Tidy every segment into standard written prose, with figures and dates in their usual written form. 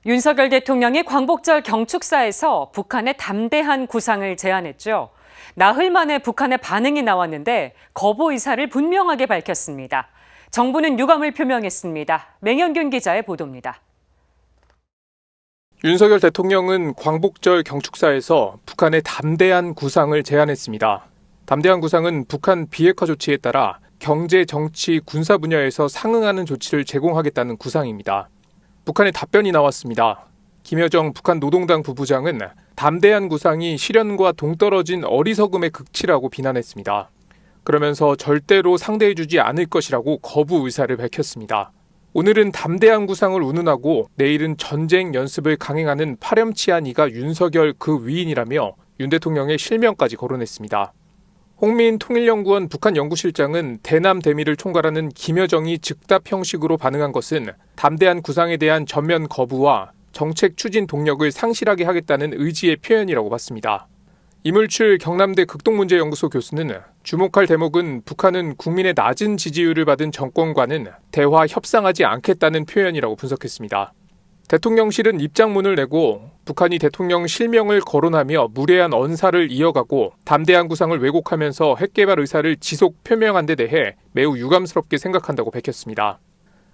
윤석열 대통령이 광복절 경축사에서 북한의 담대한 구상을 제안했죠. 나흘 만에 북한의 반응이 나왔는데 거부 의사를 분명하게 밝혔습니다. 정부는 유감을 표명했습니다. 맹현균 기자의 보도입니다. 윤석열 대통령은 광복절 경축사에서 북한의 담대한 구상을 제안했습니다. 담대한 구상은 북한 비핵화 조치에 따라 경제, 정치, 군사 분야에서 상응하는 조치를 제공하겠다는 구상입니다. 북한의 답변이 나왔습니다. 김여정 북한 노동당 부부장은 담대한 구상이 실현과 동떨어진 어리석음의 극치라고 비난했습니다. 그러면서 절대로 상대해주지 않을 것이라고 거부 의사를 밝혔습니다. 오늘은 담대한 구상을 운운하고 내일은 전쟁 연습을 강행하는 파렴치한 이가 윤석열 그 위인이라며 윤 대통령의 실명까지 거론했습니다. 홍미인 통일연구원 북한 연구실장은 대남 대미를 총괄하는 김여정이 즉답 형식으로 반응한 것은 담대한 구상에 대한 전면 거부와 정책 추진 동력을 상실하게 하겠다는 의지의 표현이라고 봤습니다. 이물출 경남대 극동문제연구소 교수는 주목할 대목은 북한은 국민의 낮은 지지율을 받은 정권과는 대화 협상하지 않겠다는 표현이라고 분석했습니다. 대통령실은 입장문을 내고 북한이 대통령 실명을 거론하며 무례한 언사를 이어가고 담대한 구상을 왜곡하면서 핵개발 의사를 지속 표명한 데 대해 매우 유감스럽게 생각한다고 밝혔습니다.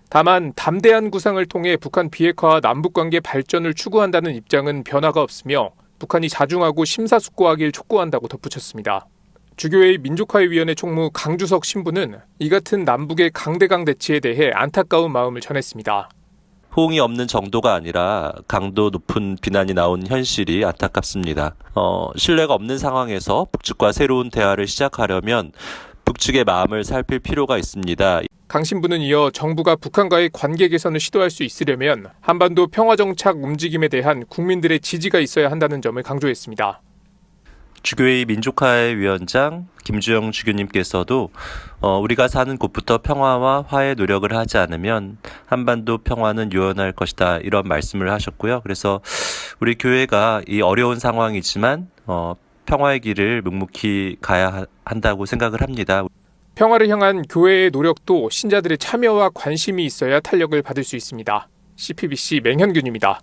다만 담대한 구상을 통해 북한 비핵화와 남북관계 발전을 추구한다는 입장은 변화가 없으며 북한이 자중하고 심사숙고하길 촉구한다고 덧붙였습니다. 주교회의 민족화위원회 총무 강주석 신부는 이 같은 남북의 강대강 대치에 대해 안타까운 마음을 전했습니다. 호응이 없는 정도가 아니라 강도 높은 비난이 나온 현실이 안타깝습니다. 신뢰가 없는 상황에서 북측과 새로운 대화를 시작하려면 북측의 마음을 살필 필요가 있습니다. 강 신부는 이어 정부가 북한과의 관계 개선을 시도할 수 있으려면 한반도 평화정착 움직임에 대한 국민들의 지지가 있어야 한다는 점을 강조했습니다. 주교회 민족화의 위원장 김주영 주교님께서도 우리가 사는 곳부터 평화와 화해 노력을 하지 않으면 한반도 평화는 요원할 것이다 이런 말씀을 하셨고요. 그래서 우리 교회가 이 어려운 상황이지만 평화의 길을 묵묵히 가야 한다고 생각을 합니다. 평화를 향한 교회의 노력도 신자들의 참여와 관심이 있어야 탄력을 받을 수 있습니다. CPBC 맹현균입니다.